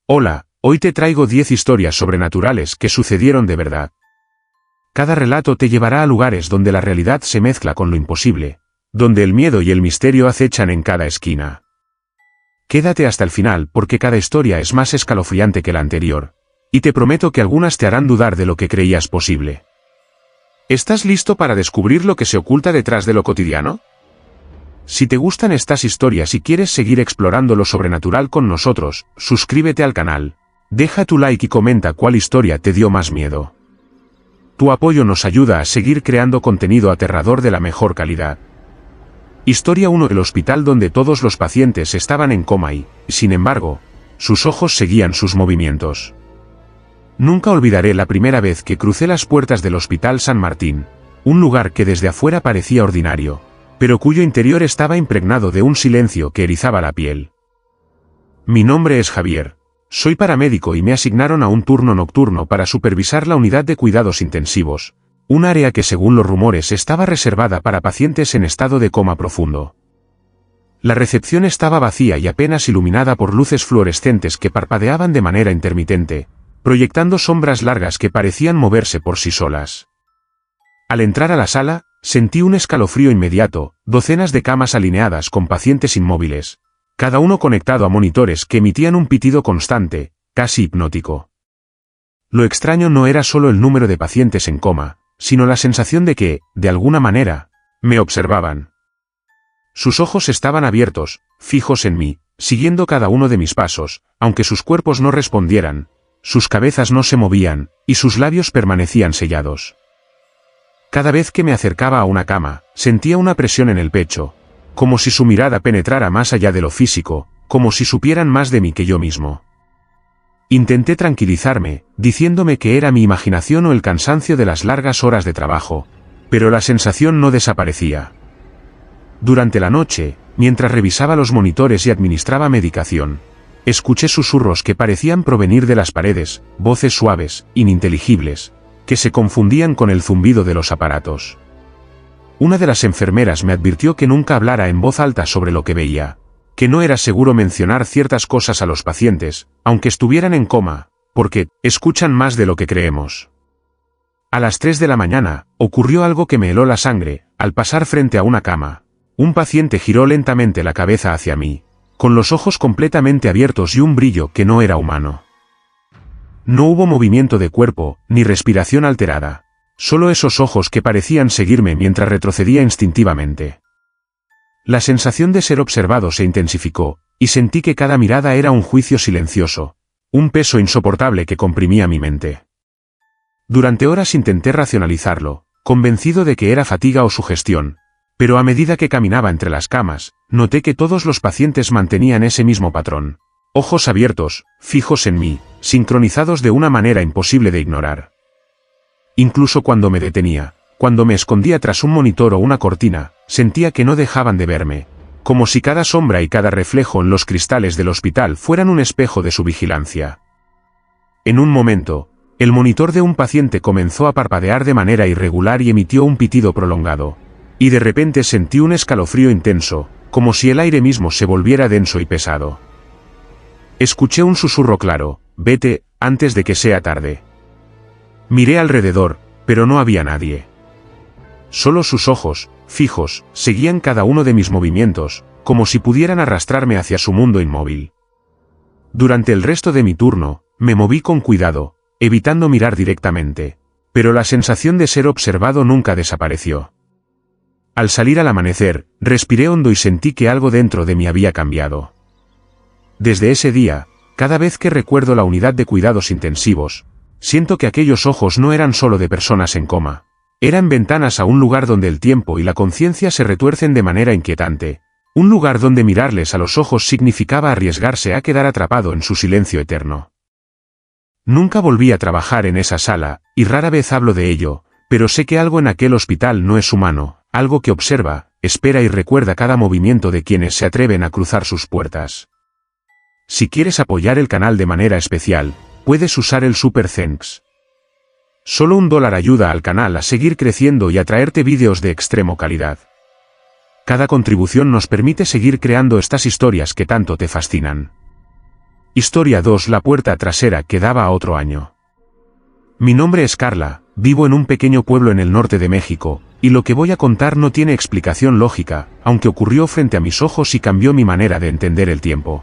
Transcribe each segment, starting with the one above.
Hola, hoy te traigo 10 historias sobrenaturales que sucedieron de verdad. Cada relato te llevará a lugares donde la realidad se mezcla con lo imposible, donde el miedo y el misterio acechan en cada esquina. Quédate hasta el final porque cada historia es más escalofriante que la anterior, y te prometo que algunas te harán dudar de lo que creías posible. ¿Estás listo para descubrir lo que se oculta detrás de lo cotidiano? Si te gustan estas historias y quieres seguir explorando lo sobrenatural con nosotros, suscríbete al canal, deja tu like y comenta cuál historia te dio más miedo. Tu apoyo nos ayuda a seguir creando contenido aterrador de la mejor calidad. Historia 1: el hospital donde todos los pacientes estaban en coma y, sin embargo, sus ojos seguían sus movimientos. Nunca olvidaré la primera vez que crucé las puertas del Hospital San Martín, un lugar que desde afuera parecía ordinario, pero cuyo interior estaba impregnado de un silencio que erizaba la piel. Mi nombre es Javier, soy paramédico y me asignaron a un turno nocturno para supervisar la unidad de cuidados intensivos, un área que según los rumores estaba reservada para pacientes en estado de coma profundo. La recepción estaba vacía y apenas iluminada por luces fluorescentes que parpadeaban de manera intermitente, proyectando sombras largas que parecían moverse por sí solas. Al entrar a la sala, sentí un escalofrío inmediato, docenas de camas alineadas con pacientes inmóviles, cada uno conectado a monitores que emitían un pitido constante, casi hipnótico. Lo extraño no era solo el número de pacientes en coma, sino la sensación de que, de alguna manera, me observaban. Sus ojos estaban abiertos, fijos en mí, siguiendo cada uno de mis pasos, aunque sus cuerpos no respondieran, sus cabezas no se movían, y sus labios permanecían sellados. Cada vez que me acercaba a una cama, sentía una presión en el pecho, como si su mirada penetrara más allá de lo físico, como si supieran más de mí que yo mismo. Intenté tranquilizarme, diciéndome que era mi imaginación o el cansancio de las largas horas de trabajo, pero la sensación no desaparecía. Durante la noche, mientras revisaba los monitores y administraba medicación, escuché susurros que parecían provenir de las paredes, voces suaves, ininteligibles, que se confundían con el zumbido de los aparatos. Una de las enfermeras me advirtió que nunca hablara en voz alta sobre lo que veía, que no era seguro mencionar ciertas cosas a los pacientes, aunque estuvieran en coma, porque escuchan más de lo que creemos. A las 3 de la mañana, ocurrió algo que me heló la sangre. Al pasar frente a una cama, un paciente giró lentamente la cabeza hacia mí, con los ojos completamente abiertos y un brillo que no era humano. No hubo movimiento de cuerpo, ni respiración alterada, solo esos ojos que parecían seguirme mientras retrocedía instintivamente. La sensación de ser observado se intensificó, y sentí que cada mirada era un juicio silencioso, un peso insoportable que comprimía mi mente. Durante horas intenté racionalizarlo, convencido de que era fatiga o sugestión, pero a medida que caminaba entre las camas, noté que todos los pacientes mantenían ese mismo patrón. Ojos abiertos, fijos en mí, sincronizados de una manera imposible de ignorar. Incluso cuando me detenía, cuando me escondía tras un monitor o una cortina, sentía que no dejaban de verme, como si cada sombra y cada reflejo en los cristales del hospital fueran un espejo de su vigilancia. En un momento, el monitor de un paciente comenzó a parpadear de manera irregular y emitió un pitido prolongado, y de repente sentí un escalofrío intenso, como si el aire mismo se volviera denso y pesado. Escuché un susurro claro: vete, antes de que sea tarde. Miré alrededor, pero no había nadie. Solo sus ojos, fijos, seguían cada uno de mis movimientos, como si pudieran arrastrarme hacia su mundo inmóvil. Durante el resto de mi turno, me moví con cuidado, evitando mirar directamente, pero la sensación de ser observado nunca desapareció. Al salir al amanecer, respiré hondo y sentí que algo dentro de mí había cambiado. Desde ese día, cada vez que recuerdo la unidad de cuidados intensivos, siento que aquellos ojos no eran solo de personas en coma, eran ventanas a un lugar donde el tiempo y la conciencia se retuercen de manera inquietante, un lugar donde mirarles a los ojos significaba arriesgarse a quedar atrapado en su silencio eterno. Nunca volví a trabajar en esa sala, y rara vez hablo de ello, pero sé que algo en aquel hospital no es humano, algo que observa, espera y recuerda cada movimiento de quienes se atreven a cruzar sus puertas. Si quieres apoyar el canal de manera especial, puedes usar el Super Thanks. Solo $1 ayuda al canal a seguir creciendo y a traerte vídeos de extremo calidad. Cada contribución nos permite seguir creando estas historias que tanto te fascinan. Historia 2: La puerta trasera que daba a otro año. Mi nombre es Carla, vivo en un pequeño pueblo en el norte de México, y lo que voy a contar no tiene explicación lógica, aunque ocurrió frente a mis ojos y cambió mi manera de entender el tiempo.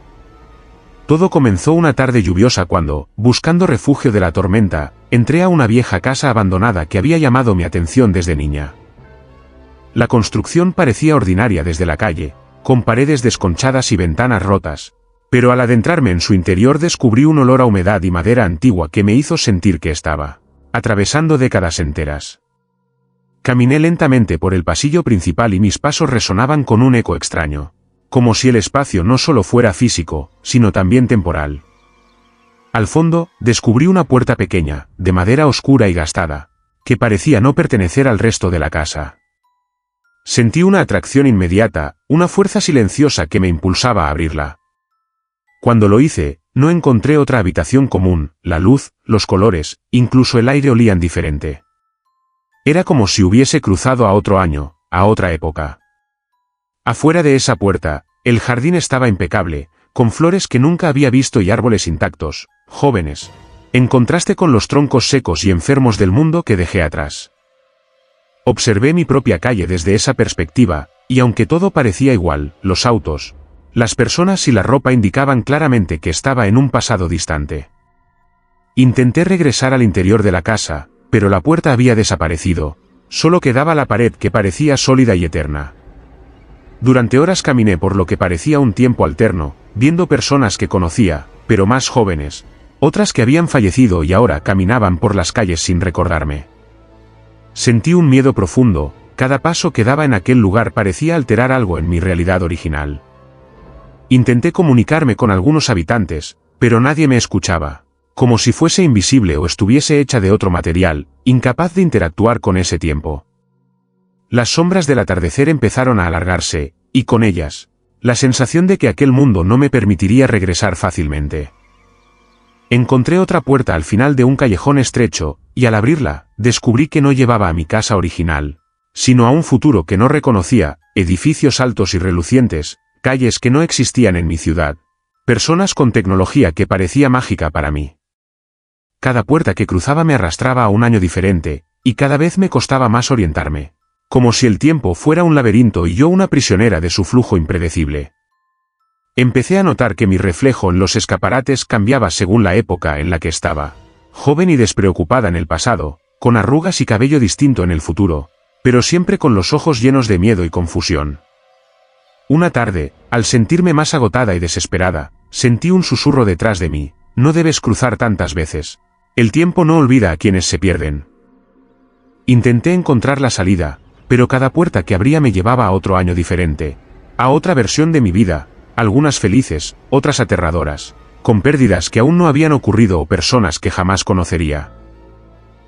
Todo comenzó una tarde lluviosa cuando, buscando refugio de la tormenta, entré a una vieja casa abandonada que había llamado mi atención desde niña. La construcción parecía ordinaria desde la calle, con paredes desconchadas y ventanas rotas, pero al adentrarme en su interior descubrí un olor a humedad y madera antigua que me hizo sentir que estaba atravesando décadas enteras. Caminé lentamente por el pasillo principal y mis pasos resonaban con un eco extraño, como si el espacio no solo fuera físico, sino también temporal. Al fondo, descubrí una puerta pequeña, de madera oscura y gastada, que parecía no pertenecer al resto de la casa. Sentí una atracción inmediata, una fuerza silenciosa que me impulsaba a abrirla. Cuando lo hice, no encontré otra habitación común, la luz, los colores, incluso el aire olían diferente. Era como si hubiese cruzado a otro año, a otra época. Afuera de esa puerta, el jardín estaba impecable, con flores que nunca había visto y árboles intactos, jóvenes, en contraste con los troncos secos y enfermos del mundo que dejé atrás. Observé mi propia calle desde esa perspectiva, y aunque todo parecía igual, los autos, las personas y la ropa indicaban claramente que estaba en un pasado distante. Intenté regresar al interior de la casa, pero la puerta había desaparecido, solo quedaba la pared que parecía sólida y eterna. Durante horas caminé por lo que parecía un tiempo alterno, viendo personas que conocía, pero más jóvenes, otras que habían fallecido y ahora caminaban por las calles sin recordarme. Sentí un miedo profundo, cada paso que daba en aquel lugar parecía alterar algo en mi realidad original. Intenté comunicarme con algunos habitantes, pero nadie me escuchaba, como si fuese invisible o estuviese hecha de otro material, incapaz de interactuar con ese tiempo. Las sombras del atardecer empezaron a alargarse, y con ellas, la sensación de que aquel mundo no me permitiría regresar fácilmente. Encontré otra puerta al final de un callejón estrecho, y al abrirla, descubrí que no llevaba a mi casa original, sino a un futuro que no reconocía, edificios altos y relucientes, calles que no existían en mi ciudad, personas con tecnología que parecía mágica para mí. Cada puerta que cruzaba me arrastraba a un año diferente, y cada vez me costaba más orientarme, como si el tiempo fuera un laberinto y yo una prisionera de su flujo impredecible. Empecé a notar que mi reflejo en los escaparates cambiaba según la época en la que estaba, joven y despreocupada en el pasado, con arrugas y cabello distinto en el futuro, pero siempre con los ojos llenos de miedo y confusión. Una tarde, al sentirme más agotada y desesperada, sentí un susurro detrás de mí: no debes cruzar tantas veces. El tiempo no olvida a quienes se pierden. Intenté encontrar la salida, pero cada puerta que abría me llevaba a otro año diferente, a otra versión de mi vida, algunas felices, otras aterradoras, con pérdidas que aún no habían ocurrido o personas que jamás conocería.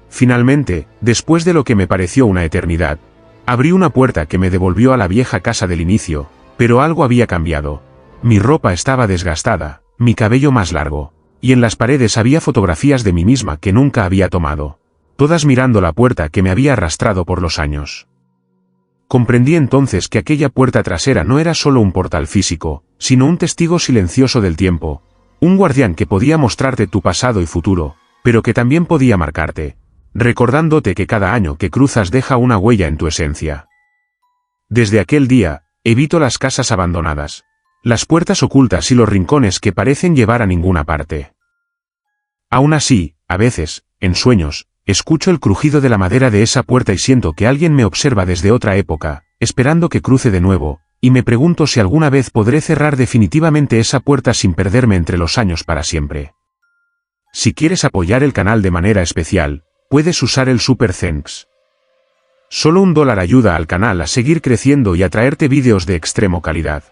Finalmente, después de lo que me pareció una eternidad, abrí una puerta que me devolvió a la vieja casa del inicio, pero algo había cambiado. Mi ropa estaba desgastada, mi cabello más largo, y en las paredes había fotografías de mí misma que nunca había tomado, todas mirando la puerta que me había arrastrado por los años. Comprendí entonces que aquella puerta trasera no era solo un portal físico, sino un testigo silencioso del tiempo, un guardián que podía mostrarte tu pasado y futuro, pero que también podía marcarte, recordándote que cada año que cruzas deja una huella en tu esencia. Desde aquel día, evito las casas abandonadas, las puertas ocultas y los rincones que parecen llevar a ninguna parte. Aún así, a veces, en sueños, escucho el crujido de la madera de esa puerta y siento que alguien me observa desde otra época, esperando que cruce de nuevo, y me pregunto si alguna vez podré cerrar definitivamente esa puerta sin perderme entre los años para siempre. Si quieres apoyar el canal de manera especial, puedes usar el Super Thanks. Solo $1 ayuda al canal a seguir creciendo y a traerte vídeos de extremo calidad.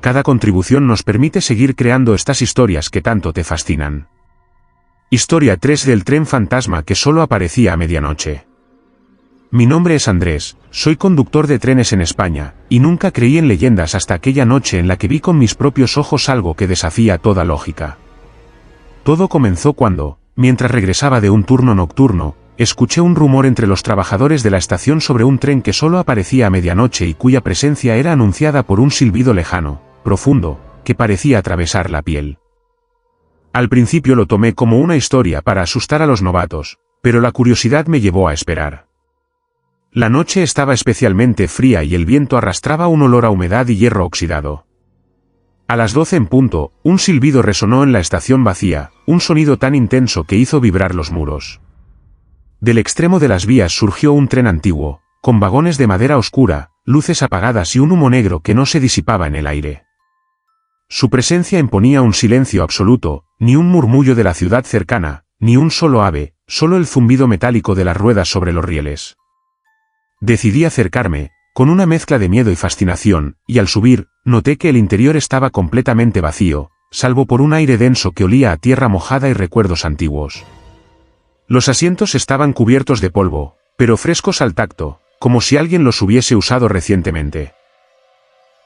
Cada contribución nos permite seguir creando estas historias que tanto te fascinan. Historia 3 del tren fantasma que solo aparecía a medianoche. Mi nombre es Andrés, soy conductor de trenes en España, y nunca creí en leyendas hasta aquella noche en la que vi con mis propios ojos algo que desafía toda lógica. Todo comenzó cuando, mientras regresaba de un turno nocturno, escuché un rumor entre los trabajadores de la estación sobre un tren que solo aparecía a medianoche y cuya presencia era anunciada por un silbido lejano, profundo, que parecía atravesar la piel. Al principio lo tomé como una historia para asustar a los novatos, pero la curiosidad me llevó a esperar. La noche estaba especialmente fría y el viento arrastraba un olor a humedad y hierro oxidado. A las 12 en punto, un silbido resonó en la estación vacía, un sonido tan intenso que hizo vibrar los muros. Del extremo de las vías surgió un tren antiguo, con vagones de madera oscura, luces apagadas y un humo negro que no se disipaba en el aire. Su presencia imponía un silencio absoluto, ni un murmullo de la ciudad cercana, ni un solo ave, solo el zumbido metálico de las ruedas sobre los rieles. Decidí acercarme, con una mezcla de miedo y fascinación, y al subir, noté que el interior estaba completamente vacío, salvo por un aire denso que olía a tierra mojada y recuerdos antiguos. Los asientos estaban cubiertos de polvo, pero frescos al tacto, como si alguien los hubiese usado recientemente.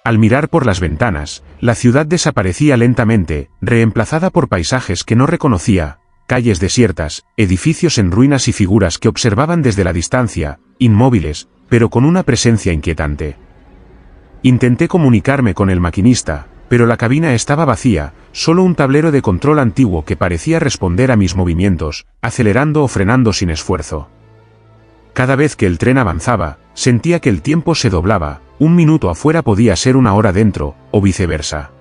Al mirar por las ventanas, la ciudad desaparecía lentamente, reemplazada por paisajes que no reconocía, calles desiertas, edificios en ruinas y figuras que observaban desde la distancia, inmóviles, pero con una presencia inquietante. Intenté comunicarme con el maquinista, pero la cabina estaba vacía, solo un tablero de control antiguo que parecía responder a mis movimientos, acelerando o frenando sin esfuerzo. Cada vez que el tren avanzaba, sentía que el tiempo se doblaba, un minuto afuera podía ser una hora dentro, o viceversa.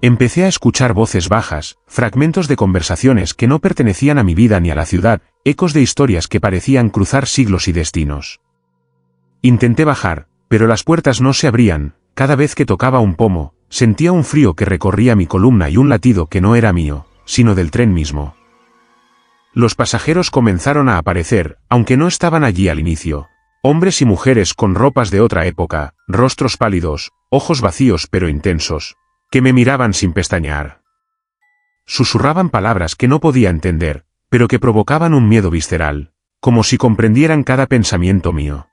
Empecé a escuchar voces bajas, fragmentos de conversaciones que no pertenecían a mi vida ni a la ciudad, ecos de historias que parecían cruzar siglos y destinos. Intenté bajar, pero las puertas no se abrían, cada vez que tocaba un pomo, sentía un frío que recorría mi columna y un latido que no era mío, sino del tren mismo. Los pasajeros comenzaron a aparecer, aunque no estaban allí al inicio. Hombres y mujeres con ropas de otra época, rostros pálidos, ojos vacíos pero intensos, que me miraban sin pestañear. Susurraban palabras que no podía entender, pero que provocaban un miedo visceral, como si comprendieran cada pensamiento mío.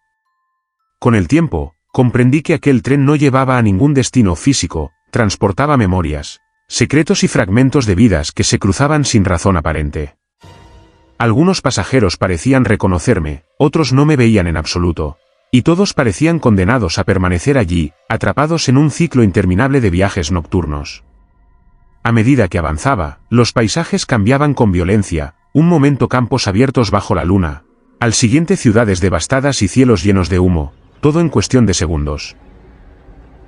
Con el tiempo, comprendí que aquel tren no llevaba a ningún destino físico, transportaba memorias, secretos y fragmentos de vidas que se cruzaban sin razón aparente. Algunos pasajeros parecían reconocerme, otros no me veían en absoluto, y todos parecían condenados a permanecer allí, atrapados en un ciclo interminable de viajes nocturnos. A medida que avanzaba, los paisajes cambiaban con violencia, un momento campos abiertos bajo la luna, al siguiente ciudades devastadas y cielos llenos de humo, todo en cuestión de segundos.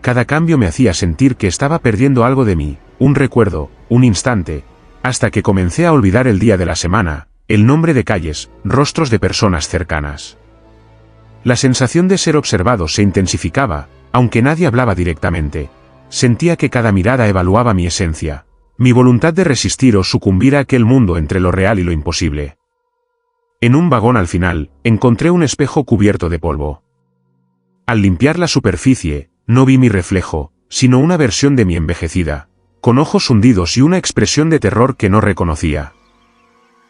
Cada cambio me hacía sentir que estaba perdiendo algo de mí, un recuerdo, un instante, hasta que comencé a olvidar el día de la semana, el nombre de calles, rostros de personas cercanas. La sensación de ser observado se intensificaba, aunque nadie hablaba directamente. Sentía que cada mirada evaluaba mi esencia, mi voluntad de resistir o sucumbir a aquel mundo entre lo real y lo imposible. En un vagón al final, encontré un espejo cubierto de polvo. Al limpiar la superficie, no vi mi reflejo, sino una versión de mí envejecida, con ojos hundidos y una expresión de terror que no reconocía.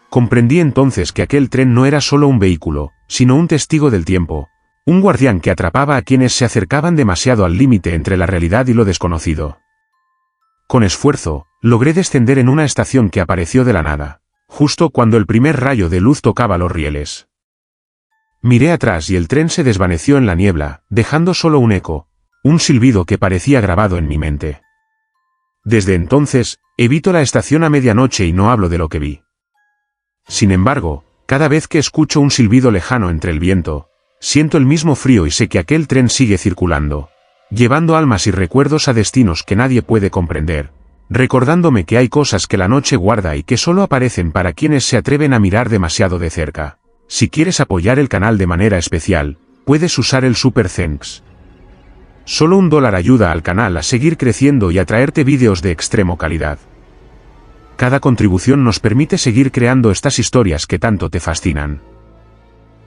Comprendí entonces que aquel tren no era solo un vehículo, sino un testigo del tiempo, un guardián que atrapaba a quienes se acercaban demasiado al límite entre la realidad y lo desconocido. Con esfuerzo, logré descender en una estación que apareció de la nada, justo cuando el primer rayo de luz tocaba los rieles. Miré atrás y el tren se desvaneció en la niebla, dejando solo un eco, un silbido que parecía grabado en mi mente. Desde entonces, evito la estación a medianoche y no hablo de lo que vi. Sin embargo, cada vez que escucho un silbido lejano entre el viento, siento el mismo frío y sé que aquel tren sigue circulando, llevando almas y recuerdos a destinos que nadie puede comprender, recordándome que hay cosas que la noche guarda y que solo aparecen para quienes se atreven a mirar demasiado de cerca. Si quieres apoyar el canal de manera especial, puedes usar el Super Thanks. Solo $1 ayuda al canal a seguir creciendo y a traerte vídeos de extremo calidad. Cada contribución nos permite seguir creando estas historias que tanto te fascinan.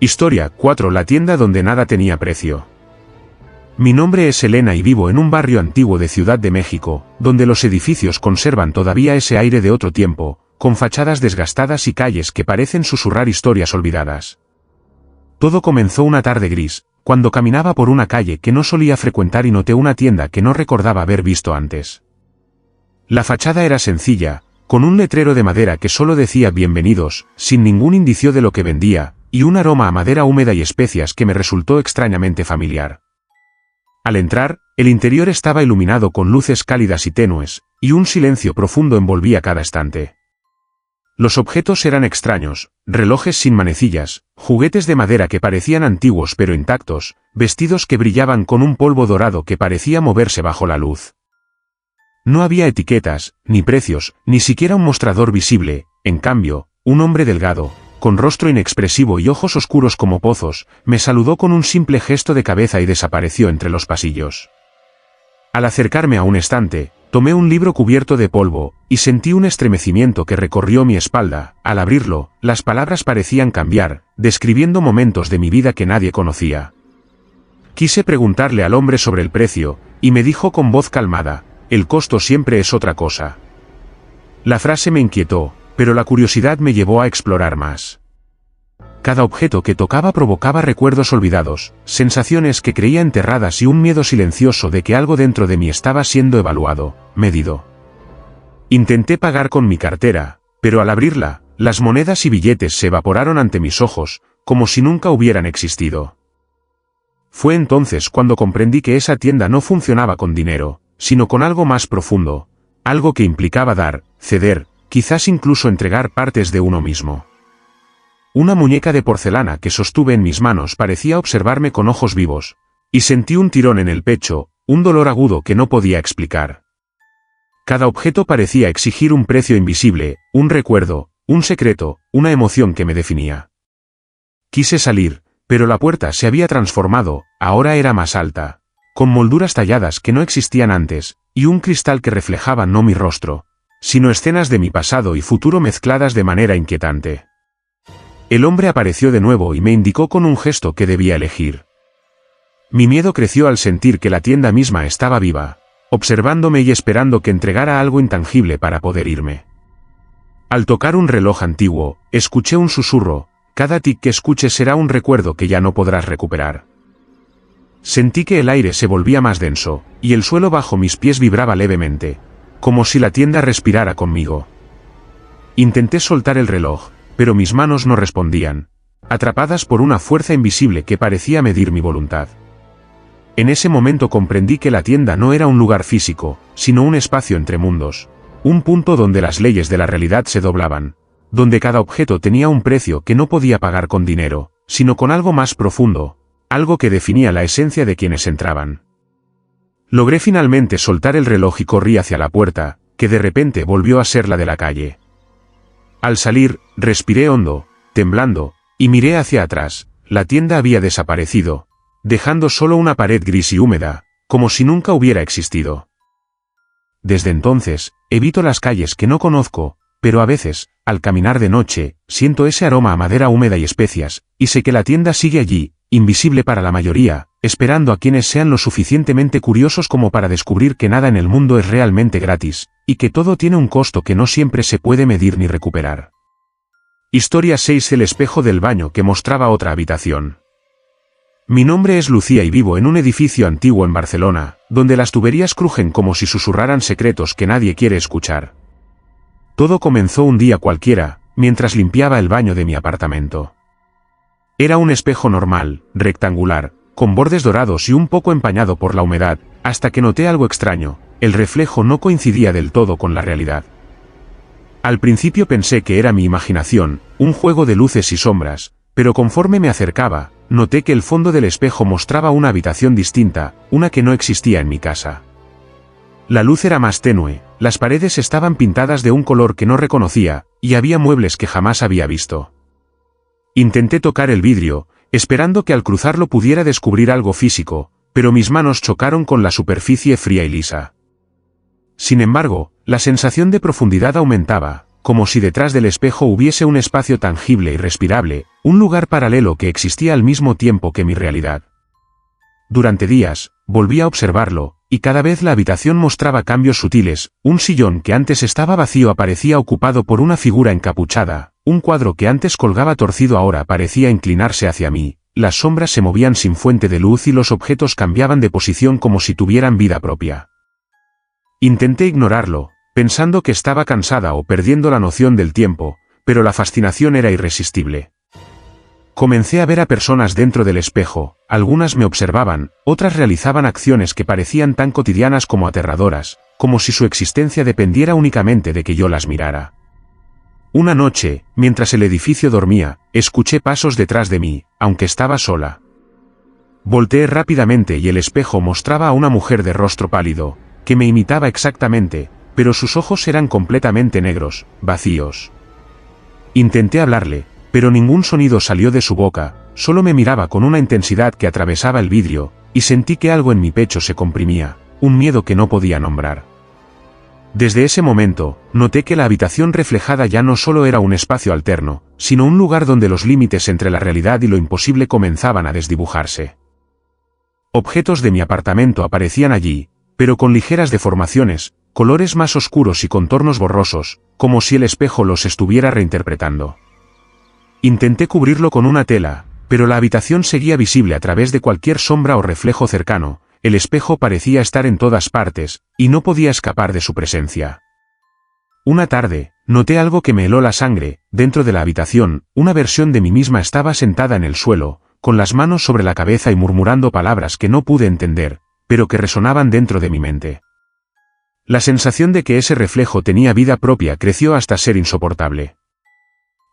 Historia 4: La tienda donde nada tenía precio. Mi nombre es Elena y vivo en un barrio antiguo de Ciudad de México, donde los edificios conservan todavía ese aire de otro tiempo, con fachadas desgastadas y calles que parecen susurrar historias olvidadas. Todo comenzó una tarde gris, cuando caminaba por una calle que no solía frecuentar y noté una tienda que no recordaba haber visto antes. La fachada era sencilla, con un letrero de madera que solo decía bienvenidos, sin ningún indicio de lo que vendía, y un aroma a madera húmeda y especias que me resultó extrañamente familiar. Al entrar, el interior estaba iluminado con luces cálidas y tenues, y un silencio profundo envolvía cada estante. Los objetos eran extraños, relojes sin manecillas, juguetes de madera que parecían antiguos pero intactos, vestidos que brillaban con un polvo dorado que parecía moverse bajo la luz. No había etiquetas, ni precios, ni siquiera un mostrador visible. En cambio, un hombre delgado, con rostro inexpresivo y ojos oscuros como pozos, me saludó con un simple gesto de cabeza y desapareció entre los pasillos. Al acercarme a un estante, tomé un libro cubierto de polvo, y sentí un estremecimiento que recorrió mi espalda. Al abrirlo, las palabras parecían cambiar, describiendo momentos de mi vida que nadie conocía. Quise preguntarle al hombre sobre el precio, y me dijo con voz calmada: «El costo siempre es otra cosa». La frase me inquietó, pero la curiosidad me llevó a explorar más. Cada objeto que tocaba provocaba recuerdos olvidados, sensaciones que creía enterradas y un miedo silencioso de que algo dentro de mí estaba siendo evaluado, medido. Intenté pagar con mi cartera, pero al abrirla, las monedas y billetes se evaporaron ante mis ojos, como si nunca hubieran existido. Fue entonces cuando comprendí que esa tienda no funcionaba con dinero, sino con algo más profundo, algo que implicaba dar, ceder, quizás incluso entregar partes de uno mismo. Una muñeca de porcelana que sostuve en mis manos parecía observarme con ojos vivos, y sentí un tirón en el pecho, un dolor agudo que no podía explicar. Cada objeto parecía exigir un precio invisible, un recuerdo, un secreto, una emoción que me definía. Quise salir, pero la puerta se había transformado, ahora era más alta, con molduras talladas que no existían antes, y un cristal que reflejaba no mi rostro, sino escenas de mi pasado y futuro mezcladas de manera inquietante. El hombre apareció de nuevo y me indicó con un gesto que debía elegir. Mi miedo creció al sentir que la tienda misma estaba viva, observándome y esperando que entregara algo intangible para poder irme. Al tocar un reloj antiguo, escuché un susurro: «Cada tic que escuches será un recuerdo que ya no podrás recuperar». Sentí que el aire se volvía más denso, y el suelo bajo mis pies vibraba levemente, como si la tienda respirara conmigo. Intenté soltar el reloj, pero mis manos no respondían, atrapadas por una fuerza invisible que parecía medir mi voluntad. En ese momento comprendí que la tienda no era un lugar físico, sino un espacio entre mundos, un punto donde las leyes de la realidad se doblaban, donde cada objeto tenía un precio que no podía pagar con dinero, sino con algo más profundo, algo que definía la esencia de quienes entraban. Logré finalmente soltar el reloj y corrí hacia la puerta, que de repente volvió a ser la de la calle. Al salir, respiré hondo, temblando, y miré hacia atrás. La tienda había desaparecido, dejando solo una pared gris y húmeda, como si nunca hubiera existido. Desde entonces, evito las calles que no conozco, pero a veces, al caminar de noche, siento ese aroma a madera húmeda y especias, y sé que la tienda sigue allí, invisible para la mayoría, esperando a quienes sean lo suficientemente curiosos como para descubrir que nada en el mundo es realmente gratis, y que todo tiene un costo que no siempre se puede medir ni recuperar. Historia 6: El espejo del baño que mostraba otra habitación. Mi nombre es Lucía y vivo en un edificio antiguo en Barcelona, donde las tuberías crujen como si susurraran secretos que nadie quiere escuchar. Todo comenzó un día cualquiera, mientras limpiaba el baño de mi apartamento. Era un espejo normal, rectangular, con bordes dorados y un poco empañado por la humedad, hasta que noté algo extraño: el reflejo no coincidía del todo con la realidad. Al principio pensé que era mi imaginación, un juego de luces y sombras, pero conforme me acercaba, noté que el fondo del espejo mostraba una habitación distinta, una que no existía en mi casa. La luz era más tenue, las paredes estaban pintadas de un color que no reconocía, y había muebles que jamás había visto. Intenté tocar el vidrio, esperando que al cruzarlo pudiera descubrir algo físico, pero mis manos chocaron con la superficie fría y lisa. Sin embargo, la sensación de profundidad aumentaba, como si detrás del espejo hubiese un espacio tangible y respirable, un lugar paralelo que existía al mismo tiempo que mi realidad. Durante días, volví a observarlo, y cada vez la habitación mostraba cambios sutiles: un sillón que antes estaba vacío aparecía ocupado por una figura encapuchada, un cuadro que antes colgaba torcido ahora parecía inclinarse hacia mí, las sombras se movían sin fuente de luz y los objetos cambiaban de posición como si tuvieran vida propia. Intenté ignorarlo, pensando que estaba cansada o perdiendo la noción del tiempo, pero la fascinación era irresistible. Comencé a ver a personas dentro del espejo, algunas me observaban, otras realizaban acciones que parecían tan cotidianas como aterradoras, como si su existencia dependiera únicamente de que yo las mirara. Una noche, mientras el edificio dormía, escuché pasos detrás de mí, aunque estaba sola. Volteé rápidamente y el espejo mostraba a una mujer de rostro pálido, que me imitaba exactamente, pero sus ojos eran completamente negros, vacíos. Intenté hablarle, pero ningún sonido salió de su boca, solo me miraba con una intensidad que atravesaba el vidrio, y sentí que algo en mi pecho se comprimía, un miedo que no podía nombrar. Desde ese momento, noté que la habitación reflejada ya no solo era un espacio alterno, sino un lugar donde los límites entre la realidad y lo imposible comenzaban a desdibujarse. Objetos de mi apartamento aparecían allí, pero con ligeras deformaciones, colores más oscuros y contornos borrosos, como si el espejo los estuviera reinterpretando. Intenté cubrirlo con una tela, pero la habitación seguía visible a través de cualquier sombra o reflejo cercano. El espejo parecía estar en todas partes, y no podía escapar de su presencia. Una tarde, noté algo que me heló la sangre. Dentro de la habitación, una versión de mí misma estaba sentada en el suelo, con las manos sobre la cabeza y murmurando palabras que no pude entender, pero que resonaban dentro de mi mente. La sensación de que ese reflejo tenía vida propia creció hasta ser insoportable.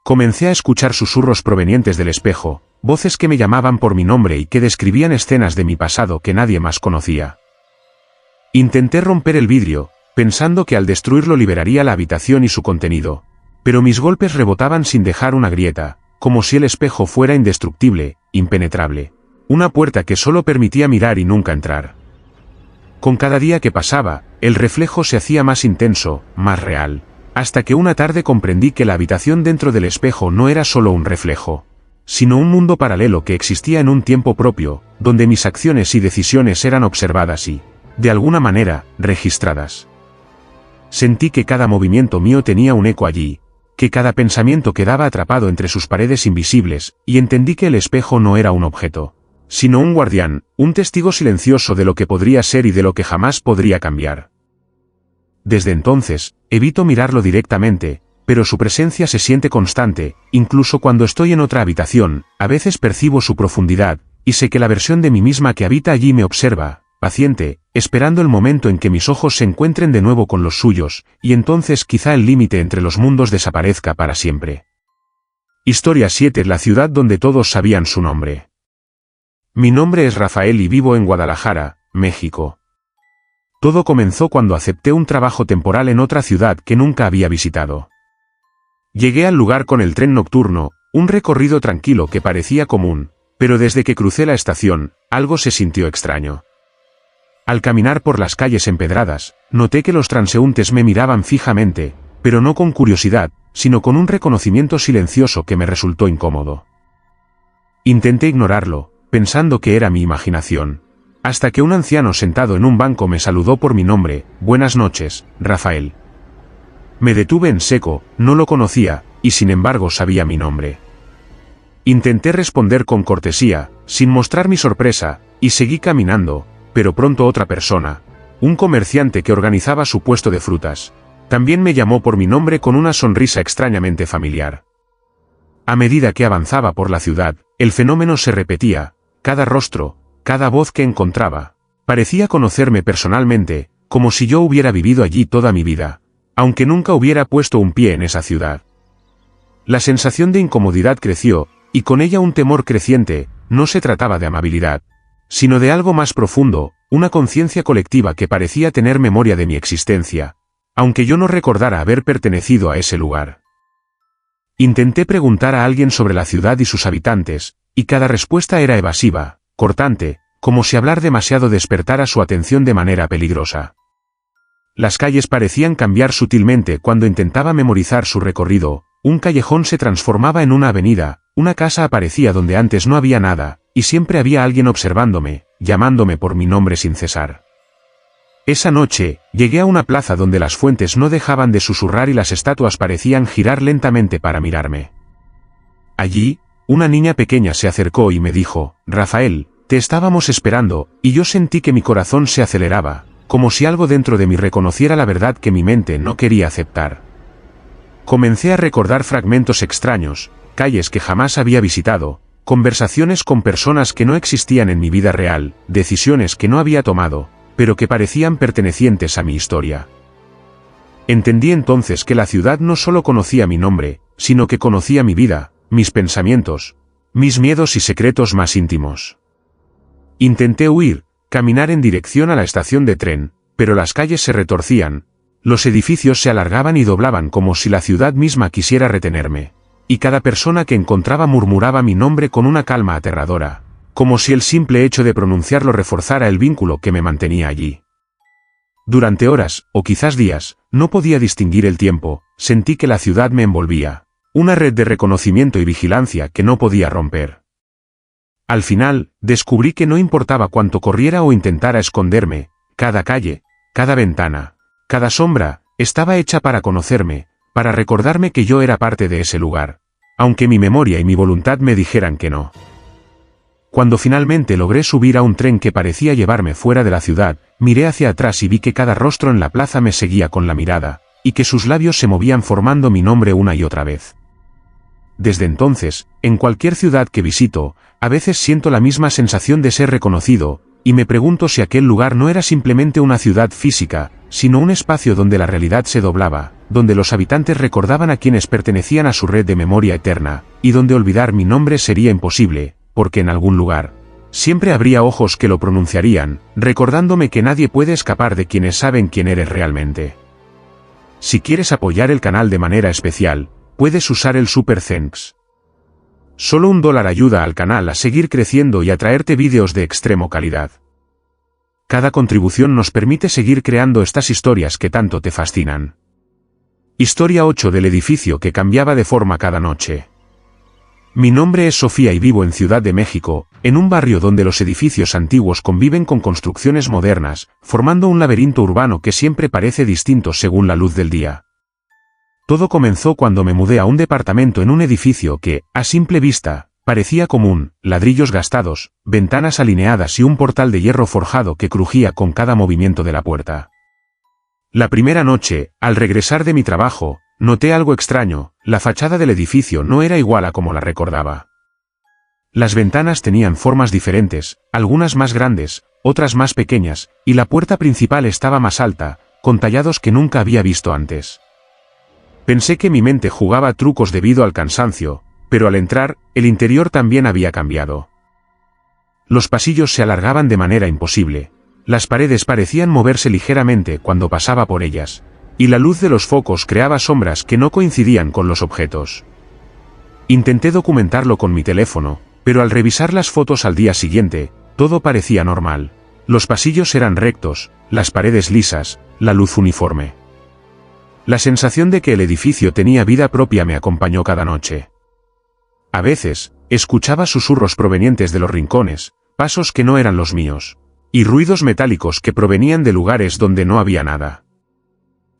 Comencé a escuchar susurros provenientes del espejo, voces que me llamaban por mi nombre y que describían escenas de mi pasado que nadie más conocía. Intenté romper el vidrio, pensando que al destruirlo liberaría la habitación y su contenido, pero mis golpes rebotaban sin dejar una grieta, como si el espejo fuera indestructible, impenetrable. Una puerta que solo permitía mirar y nunca entrar. Con cada día que pasaba, el reflejo se hacía más intenso, más real, hasta que una tarde comprendí que la habitación dentro del espejo no era solo un reflejo, sino un mundo paralelo que existía en un tiempo propio, donde mis acciones y decisiones eran observadas y, de alguna manera, registradas. Sentí que cada movimiento mío tenía un eco allí, que cada pensamiento quedaba atrapado entre sus paredes invisibles, y entendí que el espejo no era un objeto, sino un guardián, un testigo silencioso de lo que podría ser y de lo que jamás podría cambiar. Desde entonces, evito mirarlo directamente, pero su presencia se siente constante, incluso cuando estoy en otra habitación. A veces percibo su profundidad, y sé que la versión de mí misma que habita allí me observa, paciente, esperando el momento en que mis ojos se encuentren de nuevo con los suyos, y entonces quizá el límite entre los mundos desaparezca para siempre. Historia 7. La ciudad donde todos sabían su nombre. Mi nombre es Rafael y vivo en Guadalajara, México. Todo comenzó cuando acepté un trabajo temporal en otra ciudad que nunca había visitado. Llegué al lugar con el tren nocturno, un recorrido tranquilo que parecía común, pero desde que crucé la estación, algo se sintió extraño. Al caminar por las calles empedradas, noté que los transeúntes me miraban fijamente, pero no con curiosidad, sino con un reconocimiento silencioso que me resultó incómodo. Intenté ignorarlo, pensando que era mi imaginación, hasta que un anciano sentado en un banco me saludó por mi nombre. Buenas noches, Rafael. Me detuve en seco, no lo conocía, y sin embargo sabía mi nombre. Intenté responder con cortesía, sin mostrar mi sorpresa, y seguí caminando, pero pronto otra persona, un comerciante que organizaba su puesto de frutas, también me llamó por mi nombre con una sonrisa extrañamente familiar. A medida que avanzaba por la ciudad, el fenómeno se repetía. Cada rostro, cada voz que encontraba, parecía conocerme personalmente, como si yo hubiera vivido allí toda mi vida, aunque nunca hubiera puesto un pie en esa ciudad. La sensación de incomodidad creció, y con ella un temor creciente. No se trataba de amabilidad, sino de algo más profundo, una conciencia colectiva que parecía tener memoria de mi existencia, aunque yo no recordara haber pertenecido a ese lugar. Intenté preguntar a alguien sobre la ciudad y sus habitantes, y cada respuesta era evasiva, cortante, como si hablar demasiado despertara su atención de manera peligrosa. Las calles parecían cambiar sutilmente cuando intentaba memorizar su recorrido. Un callejón se transformaba en una avenida, una casa aparecía donde antes no había nada, y siempre había alguien observándome, llamándome por mi nombre sin cesar. Esa noche, llegué a una plaza donde las fuentes no dejaban de susurrar y las estatuas parecían girar lentamente para mirarme. Allí, una niña pequeña se acercó y me dijo: Rafael, te estábamos esperando, y yo sentí que mi corazón se aceleraba, como si algo dentro de mí reconociera la verdad que mi mente no quería aceptar. Comencé a recordar fragmentos extraños, calles que jamás había visitado, conversaciones con personas que no existían en mi vida real, decisiones que no había tomado, pero que parecían pertenecientes a mi historia. Entendí entonces que la ciudad no solo conocía mi nombre, sino que conocía mi vida, mis pensamientos, mis miedos y secretos más íntimos. Intenté huir, caminar en dirección a la estación de tren, pero las calles se retorcían, los edificios se alargaban y doblaban como si la ciudad misma quisiera retenerme, y cada persona que encontraba murmuraba mi nombre con una calma aterradora, como si el simple hecho de pronunciarlo reforzara el vínculo que me mantenía allí. Durante horas, o quizás días, no podía distinguir el tiempo, sentí que la ciudad me envolvía, una red de reconocimiento y vigilancia que no podía romper. Al final, descubrí que no importaba cuánto corriera o intentara esconderme, cada calle, cada ventana, cada sombra, estaba hecha para conocerme, para recordarme que yo era parte de ese lugar, aunque mi memoria y mi voluntad me dijeran que no. Cuando finalmente logré subir a un tren que parecía llevarme fuera de la ciudad, miré hacia atrás y vi que cada rostro en la plaza me seguía con la mirada, y que sus labios se movían formando mi nombre una y otra vez. Desde entonces, en cualquier ciudad que visito, a veces siento la misma sensación de ser reconocido, y me pregunto si aquel lugar no era simplemente una ciudad física, sino un espacio donde la realidad se doblaba, donde los habitantes recordaban a quienes pertenecían a su red de memoria eterna, y donde olvidar mi nombre sería imposible, porque en algún lugar siempre habría ojos que lo pronunciarían, recordándome que nadie puede escapar de quienes saben quién eres realmente. Si quieres apoyar el canal de manera especial, puedes usar el Super Thanks. Solo $1 ayuda al canal a seguir creciendo y a traerte vídeos de extremo calidad. Cada contribución nos permite seguir creando estas historias que tanto te fascinan. Historia 8 del edificio que cambiaba de forma cada noche. Mi nombre es Sofía y vivo en Ciudad de México, en un barrio donde los edificios antiguos conviven con construcciones modernas, formando un laberinto urbano que siempre parece distinto según la luz del día. Todo comenzó cuando me mudé a un departamento en un edificio que, a simple vista, parecía común, ladrillos gastados, ventanas alineadas y un portal de hierro forjado que crujía con cada movimiento de la puerta. La primera noche, al regresar de mi trabajo, noté algo extraño, la fachada del edificio no era igual a como la recordaba. Las ventanas tenían formas diferentes, algunas más grandes, otras más pequeñas, y la puerta principal estaba más alta, con tallados que nunca había visto antes. Pensé que mi mente jugaba trucos debido al cansancio, pero al entrar, el interior también había cambiado. Los pasillos se alargaban de manera imposible, las paredes parecían moverse ligeramente cuando pasaba por ellas, y la luz de los focos creaba sombras que no coincidían con los objetos. Intenté documentarlo con mi teléfono, pero al revisar las fotos al día siguiente, todo parecía normal. Los pasillos eran rectos, las paredes lisas, la luz uniforme. La sensación de que el edificio tenía vida propia me acompañó cada noche. A veces, escuchaba susurros provenientes de los rincones, pasos que no eran los míos, y ruidos metálicos que provenían de lugares donde no había nada.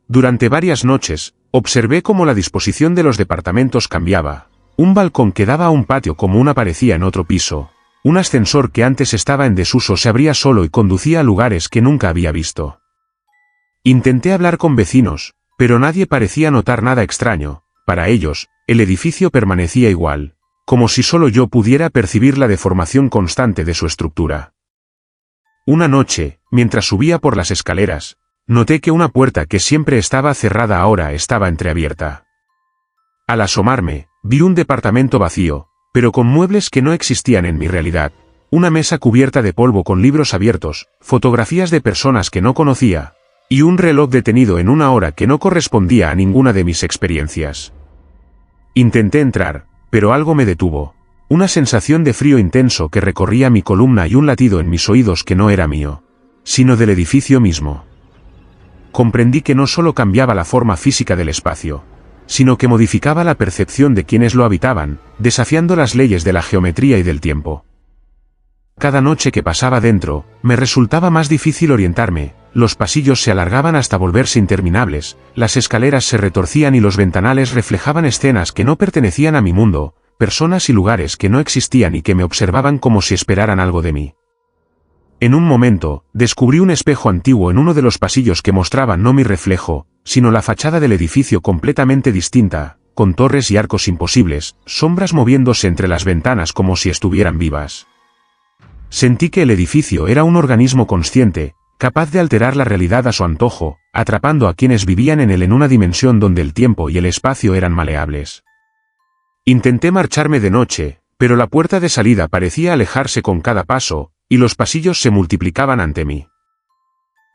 Durante varias noches, observé cómo la disposición de los departamentos cambiaba. Un balcón que daba a un patio común aparecía en otro piso. Un ascensor que antes estaba en desuso se abría solo y conducía a lugares que nunca había visto. Intenté hablar con vecinos, pero nadie parecía notar nada extraño. Para ellos, el edificio permanecía igual, como si solo yo pudiera percibir la deformación constante de su estructura. Una noche, mientras subía por las escaleras, noté que una puerta que siempre estaba cerrada ahora estaba entreabierta. Al asomarme, vi un departamento vacío, pero con muebles que no existían en mi realidad, una mesa cubierta de polvo con libros abiertos, fotografías de personas que no conocía, y un reloj detenido en una hora que no correspondía a ninguna de mis experiencias. Intenté entrar, pero algo me detuvo, una sensación de frío intenso que recorría mi columna y un latido en mis oídos que no era mío, sino del edificio mismo. Comprendí que no solo cambiaba la forma física del espacio, sino que modificaba la percepción de quienes lo habitaban, desafiando las leyes de la geometría y del tiempo. Cada noche que pasaba dentro, me resultaba más difícil orientarme, los pasillos se alargaban hasta volverse interminables, las escaleras se retorcían y los ventanales reflejaban escenas que no pertenecían a mi mundo, personas y lugares que no existían y que me observaban como si esperaran algo de mí. En un momento, descubrí un espejo antiguo en uno de los pasillos que mostraba no mi reflejo, sino la fachada del edificio completamente distinta, con torres y arcos imposibles, sombras moviéndose entre las ventanas como si estuvieran vivas. Sentí que el edificio era un organismo consciente, capaz de alterar la realidad a su antojo, atrapando a quienes vivían en una dimensión donde el tiempo y el espacio eran maleables. Intenté marcharme de noche, pero la puerta de salida parecía alejarse con cada paso, y los pasillos se multiplicaban ante mí.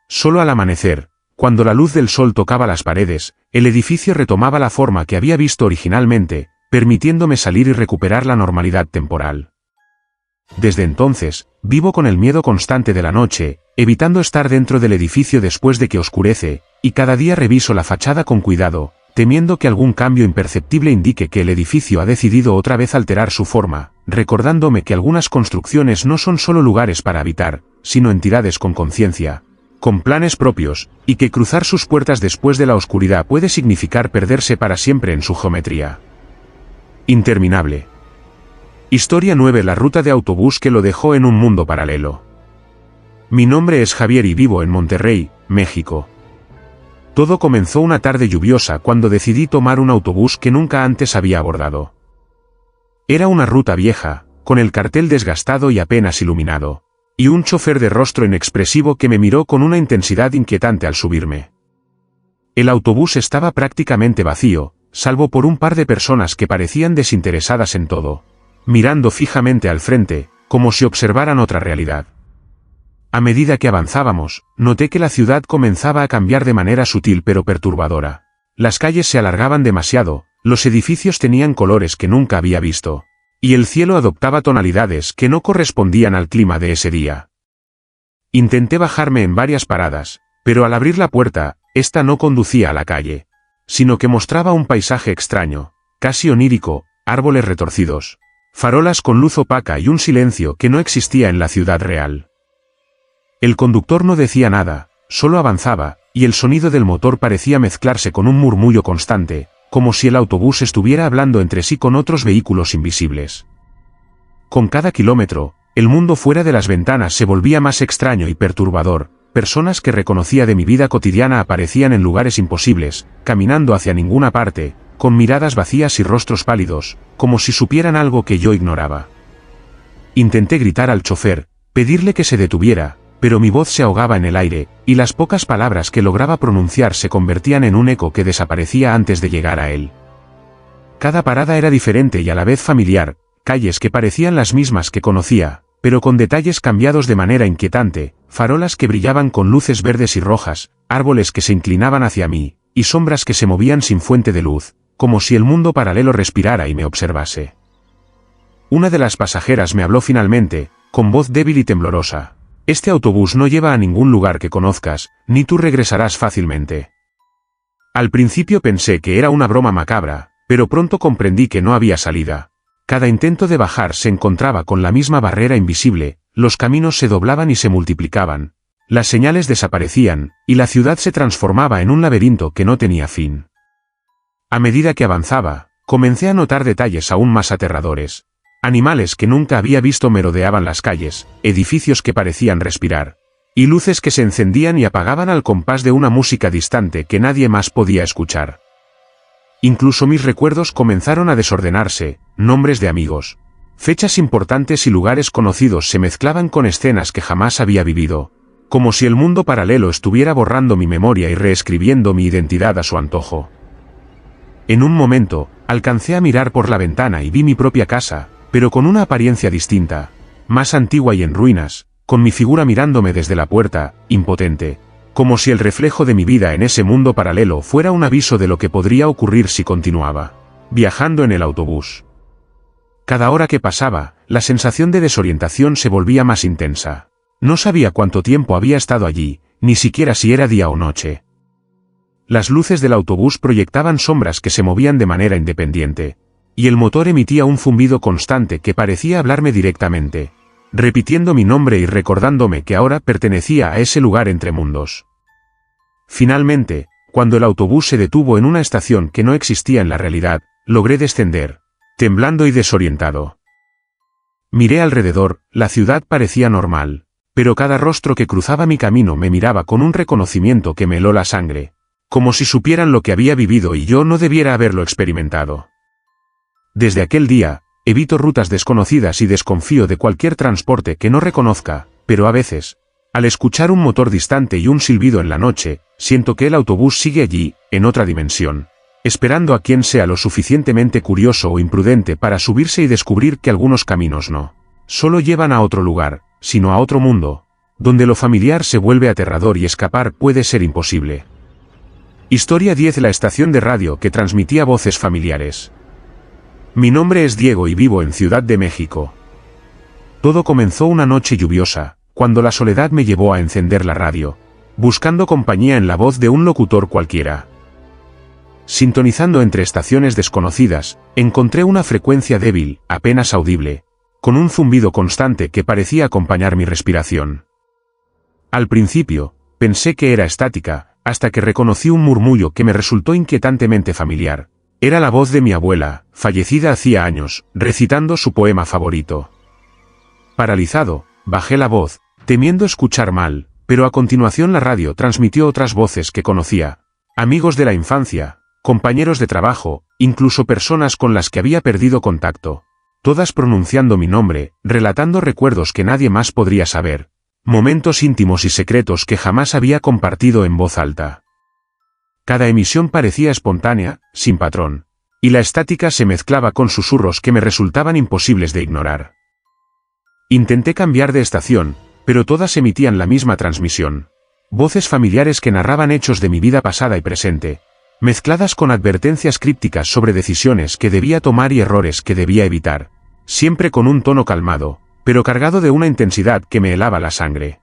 Solo al amanecer, cuando la luz del sol tocaba las paredes, el edificio retomaba la forma que había visto originalmente, permitiéndome salir y recuperar la normalidad temporal. Desde entonces, vivo con el miedo constante de la noche, evitando estar dentro del edificio después de que oscurece, y cada día reviso la fachada con cuidado, temiendo que algún cambio imperceptible indique que el edificio ha decidido otra vez alterar su forma, recordándome que algunas construcciones no son solo lugares para habitar, sino entidades con conciencia, con planes propios, y que cruzar sus puertas después de la oscuridad puede significar perderse para siempre en su geometría interminable. Historia 9: La ruta de autobús que lo dejó en un mundo paralelo. Mi nombre es Javier y vivo en Monterrey, México. Todo comenzó una tarde lluviosa cuando decidí tomar un autobús que nunca antes había abordado. Era una ruta vieja, con el cartel desgastado y apenas iluminado, y un chofer de rostro inexpresivo que me miró con una intensidad inquietante al subirme. El autobús estaba prácticamente vacío, salvo por un par de personas que parecían desinteresadas en todo, mirando fijamente al frente, como si observaran otra realidad. A medida que avanzábamos, noté que la ciudad comenzaba a cambiar de manera sutil pero perturbadora. Las calles se alargaban demasiado, los edificios tenían colores que nunca había visto, y el cielo adoptaba tonalidades que no correspondían al clima de ese día. Intenté bajarme en varias paradas, pero al abrir la puerta, esta no conducía a la calle, sino que mostraba un paisaje extraño, casi onírico, árboles retorcidos, farolas con luz opaca y un silencio que no existía en la ciudad real. El conductor no decía nada, solo avanzaba, y el sonido del motor parecía mezclarse con un murmullo constante, como si el autobús estuviera hablando entre sí con otros vehículos invisibles. Con cada kilómetro, el mundo fuera de las ventanas se volvía más extraño y perturbador, personas que reconocía de mi vida cotidiana aparecían en lugares imposibles, caminando hacia ninguna parte, con miradas vacías y rostros pálidos, como si supieran algo que yo ignoraba. Intenté gritar al chofer, pedirle que se detuviera, pero mi voz se ahogaba en el aire, y las pocas palabras que lograba pronunciar se convertían en un eco que desaparecía antes de llegar a él. Cada parada era diferente y a la vez familiar, calles que parecían las mismas que conocía, pero con detalles cambiados de manera inquietante, farolas que brillaban con luces verdes y rojas, árboles que se inclinaban hacia mí, y sombras que se movían sin fuente de luz, como si el mundo paralelo respirara y me observase. Una de las pasajeras me habló finalmente, con voz débil y temblorosa. Este autobús no lleva a ningún lugar que conozcas, ni tú regresarás fácilmente. Al principio pensé que era una broma macabra, pero pronto comprendí que no había salida. Cada intento de bajar se encontraba con la misma barrera invisible, los caminos se doblaban y se multiplicaban, las señales desaparecían, y la ciudad se transformaba en un laberinto que no tenía fin. A medida que avanzaba, comencé a notar detalles aún más aterradores. Animales que nunca había visto merodeaban las calles, edificios que parecían respirar, y luces que se encendían y apagaban al compás de una música distante que nadie más podía escuchar. Incluso mis recuerdos comenzaron a desordenarse, nombres de amigos, fechas importantes y lugares conocidos se mezclaban con escenas que jamás había vivido, como si el mundo paralelo estuviera borrando mi memoria y reescribiendo mi identidad a su antojo. En un momento, alcancé a mirar por la ventana y vi mi propia casa, pero con una apariencia distinta, más antigua y en ruinas, con mi figura mirándome desde la puerta, impotente, como si el reflejo de mi vida en ese mundo paralelo fuera un aviso de lo que podría ocurrir si continuaba viajando en el autobús. Cada hora que pasaba, la sensación de desorientación se volvía más intensa. No sabía cuánto tiempo había estado allí, ni siquiera si era día o noche. Las luces del autobús proyectaban sombras que se movían de manera independiente, y el motor emitía un zumbido constante que parecía hablarme directamente, repitiendo mi nombre y recordándome que ahora pertenecía a ese lugar entre mundos. Finalmente, cuando el autobús se detuvo en una estación que no existía en la realidad, logré descender, temblando y desorientado. Miré alrededor, la ciudad parecía normal, pero cada rostro que cruzaba mi camino me miraba con un reconocimiento que me heló la sangre, como si supieran lo que había vivido y yo no debiera haberlo experimentado. Desde aquel día, evito rutas desconocidas y desconfío de cualquier transporte que no reconozca, pero a veces, Al escuchar un motor distante y un silbido en la noche, siento que el autobús sigue allí, en otra dimensión, esperando a quien sea lo suficientemente curioso o imprudente para subirse y descubrir que algunos caminos no solo llevan a otro lugar, sino a otro mundo, donde lo familiar se vuelve aterrador y escapar puede ser imposible. Historia 10. La estación de radio que transmitía voces familiares. Mi nombre es Diego y vivo en Ciudad de México. Todo comenzó una noche lluviosa, cuando la soledad me llevó a encender la radio, buscando compañía en la voz de un locutor cualquiera. Sintonizando entre estaciones desconocidas, encontré una frecuencia débil, apenas audible, con un zumbido constante que parecía acompañar mi respiración. Al principio, pensé que era estática, hasta que reconocí un murmullo que me resultó inquietantemente familiar. Era la voz de mi abuela, fallecida hacía años, recitando su poema favorito. Paralizado, bajé la voz, temiendo escuchar mal, pero a continuación la radio transmitió otras voces que conocía. Amigos de la infancia, compañeros de trabajo, incluso personas con las que había perdido contacto. Todas pronunciando mi nombre, relatando recuerdos que nadie más podría saber. Momentos íntimos y secretos que jamás había compartido en voz alta. Cada emisión parecía espontánea, sin patrón, y la estática se mezclaba con susurros que me resultaban imposibles de ignorar. Intenté cambiar de estación, pero todas emitían la misma transmisión. Voces familiares que narraban hechos de mi vida pasada y presente, mezcladas con advertencias crípticas sobre decisiones que debía tomar y errores que debía evitar, siempre con un tono calmado, pero cargado de una intensidad que me helaba la sangre.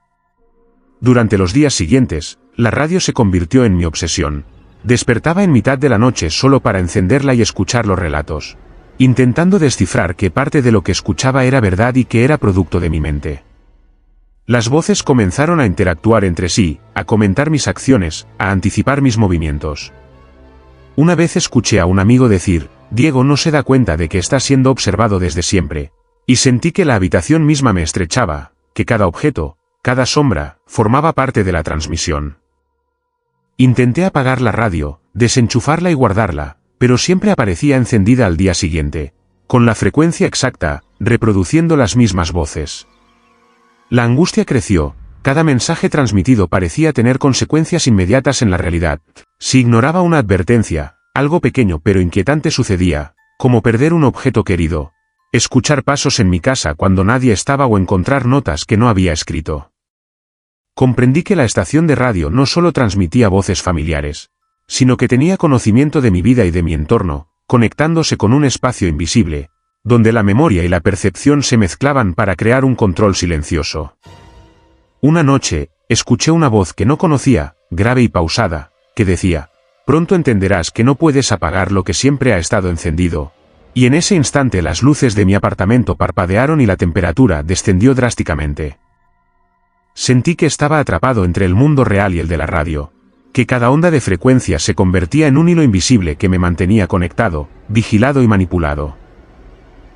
Durante los días siguientes, la radio se convirtió en mi obsesión. Despertaba en mitad de la noche solo para encenderla y escuchar los relatos, intentando descifrar qué parte de lo que escuchaba era verdad y qué era producto de mi mente. Las voces comenzaron a interactuar entre sí, a comentar mis acciones, a anticipar mis movimientos. Una vez escuché a un amigo decir, Diego no se da cuenta de que está siendo observado desde siempre, y sentí que la habitación misma me estrechaba, que cada objeto, cada sombra, formaba parte de la transmisión. Intenté apagar la radio, desenchufarla y guardarla, pero siempre aparecía encendida al día siguiente, con la frecuencia exacta, reproduciendo las mismas voces. La angustia creció, cada mensaje transmitido parecía tener consecuencias inmediatas en la realidad. Si ignoraba una advertencia, algo pequeño pero inquietante sucedía, como perder un objeto querido, escuchar pasos en mi casa cuando nadie estaba o encontrar notas que no había escrito. Comprendí que la estación de radio no solo transmitía voces familiares, sino que tenía conocimiento de mi vida y de mi entorno, conectándose con un espacio invisible, donde la memoria y la percepción se mezclaban para crear un control silencioso. Una noche, escuché una voz que no conocía, grave y pausada, que decía, pronto entenderás que no puedes apagar lo que siempre ha estado encendido. Y en ese instante las luces de mi apartamento parpadearon y la temperatura descendió drásticamente. Sentí que estaba atrapado entre el mundo real y el de la radio, que cada onda de frecuencia se convertía en un hilo invisible que me mantenía conectado, vigilado y manipulado.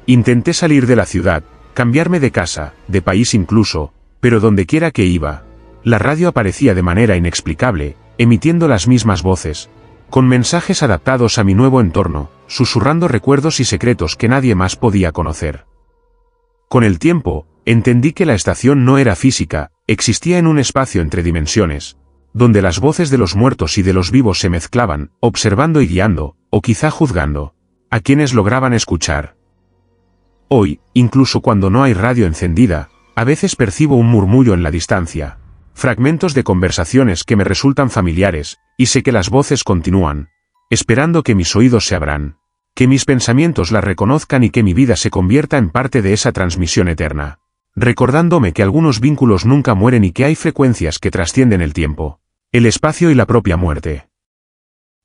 Intenté salir de la ciudad, cambiarme de casa, de país incluso, pero dondequiera que iba, la radio aparecía de manera inexplicable, emitiendo las mismas voces, con mensajes adaptados a mi nuevo entorno, susurrando recuerdos y secretos que nadie más podía conocer. Con el tiempo, entendí que la estación no era física, existía en un espacio entre dimensiones, donde las voces de los muertos y de los vivos se mezclaban, observando y guiando, o quizá juzgando, a quienes lograban escuchar. Hoy, incluso cuando no hay radio encendida, a veces percibo un murmullo en la distancia, fragmentos de conversaciones que me resultan familiares, y sé que las voces continúan, esperando que mis oídos se abran, que mis pensamientos las reconozcan y que mi vida se convierta en parte de esa transmisión eterna, recordándome que algunos vínculos nunca mueren y que hay frecuencias que trascienden el tiempo, el espacio y la propia muerte.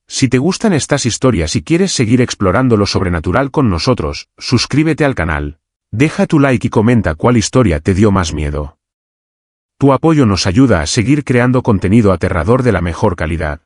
Si te gustan estas historias y quieres seguir explorando lo sobrenatural con nosotros, suscríbete al canal. Deja tu like y comenta cuál historia te dio más miedo. Tu apoyo nos ayuda a seguir creando contenido aterrador de la mejor calidad.